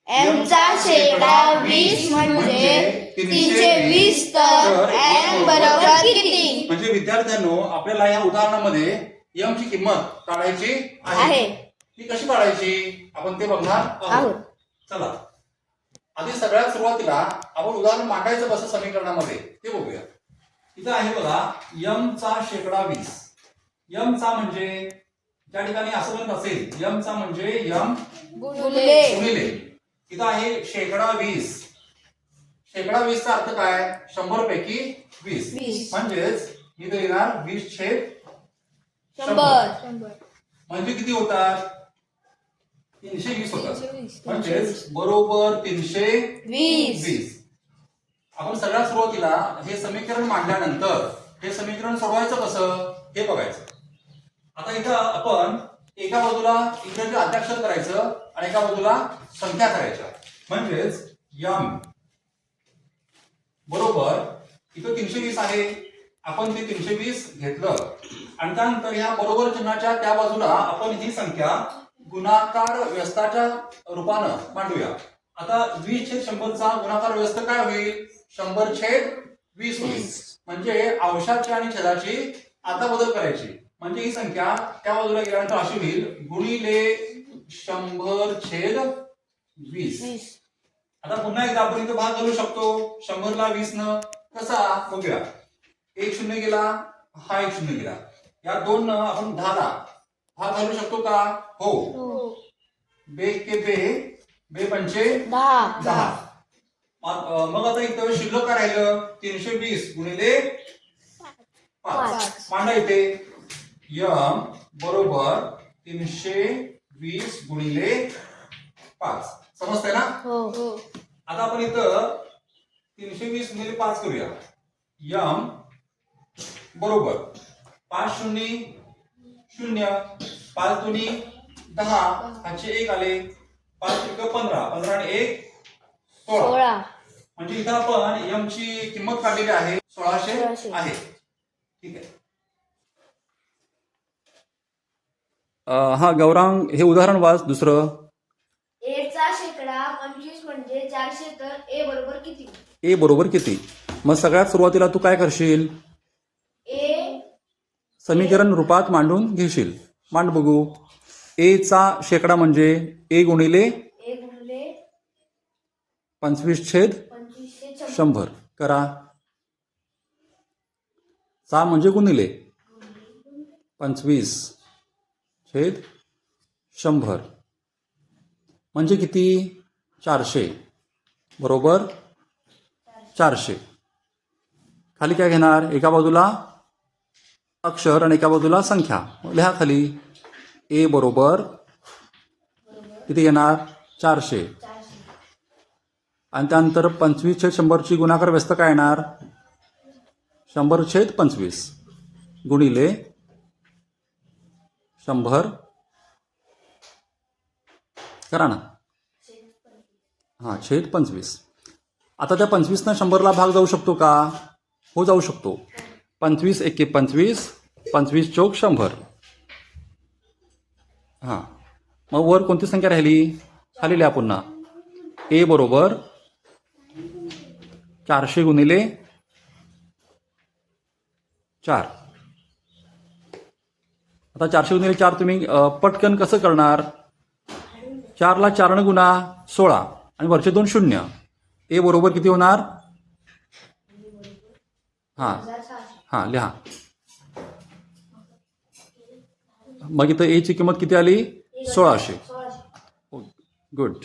M चा शेकडा 20 म्हणजे 320, तर एम बरोबर किती? म्हणजे विद्यार्थ्यांनो, आपल्याला या उदाहरणामध्ये एम ची किंमत काढायची आहे. ती कशी काढायची आपण ते बघणार आहोत. चला, आधी सगळ्यात सुरुवातीला आपण उदाहरण मांडायचं कसं समीकरणामध्ये ते बघूया. इथं आहे बघा, एम चा शेकडा 20. एम चा म्हणजे त्या ठिकाणी असं म्हणत असेल, एम चा म्हणजे एम गुणिले इथं आहे शेकडा 20. शेकडा 20 चा अर्थ काय? 100 पैकी 20. म्हणजेच इथं येणार 20/100. म्हणजे किती होतात? 320 होतात. म्हणजेच बरोबर 320. आपण सगळ्यात सुरुवातीला हे समीकरण मांडल्यानंतर हे समीकरण सोडवायचं कसं हे बघायचं. आता इथं आपण एका बाजूला इंग्रजी अध्याक्षर करायचं आणि एका बाजूला संख्या करायच्या. म्हणजेच यम बरोबर इथं 320 आहे, आपण ते 320 घेतलं आणि त्यानंतर ह्या बरोबर चिन्हाच्या त्या बाजूला आपण ही संख्या गुणाकार व्यस्ताच्या रूपानं मांडूया. आता 20/100 चा गुणाकार व्यस्त काय होईल? 100/20 होईल. म्हणजे अंशाची आणि छेदाची आता बदल करायची. म्हणजे ही संख्या त्या बाजूला गेल्यानंतर अशी होईल गुणिले 100/20. आता पुन्हा एकदा आपण इथं भाग घालू शकतो 100 ला 20 न. कसा बघूया. 1 0 गेला, हा 1 0 गेला. या 2 न आपण 10 ला भाग घालू शकतो का? हो. बे के बे पंचे 10. मग आता इथं शिल्लक काय राहिलं? 320 गुणिले 5 मांडा इथे. यम बरोबर 320 गुणिले 5. समजतंय ना? आता आपण इथं 320 गुणिले 5 करूया. यम बरोबर 5 शून्य 0, 5 दुनी 10, हाचे 1 आले, 5 त्रिक 15, 15 आणि 1 16. म्हणजे इथं आपण एम ची किंमत काढलेली आहे 1600 आहे. ठीक आहे. हा गौरांग, हे उदाहरण वाच दुसरं. ए चा शेकडा 25 म्हणजे 400, तर ए बरोबर किती? ए बरोबर किती? मग सगळ्यात सुरुवातीला तू काय करशील? ए समीकरण रूपात मांडून घेशील. मांड बघू. ए चा शेकडा म्हणजे ए गुणिले 25/100 करा. चा म्हणजे गुणिले 25/100 म्हणजे किती? 400 बरोबर 400. खाली काय घेणार? एका बाजूला अक्षर आणि एका बाजूला संख्या. लिहा खाली. ए बरोबर किती घेणार? 400. आणि त्यानंतर 25/100 ची गुणाकार व्यस्त काय येणार? 100/25 गुणिले 100 करा ना. हा छेद 25. आता त्या 25 ना 100 ला भाग जाऊ शकतो का? हो, जाऊ शकतो. 25 एके 25, 25 चौक 100. हा, मग वर कोणती संख्या राहिली? खाली लिहा पुन्हा. ए बरोबर 400 गुणिले 4. आता 400 गुणिले 4 तुम्ही पटकन कसं करणार? 4 ला 4 ने गुणा 16 आणि वरचे 2 शून्य. ए बरोबर किती होणार? हा लिहा. मग इथं ए ची किंमत किती आली? 1600. गुड.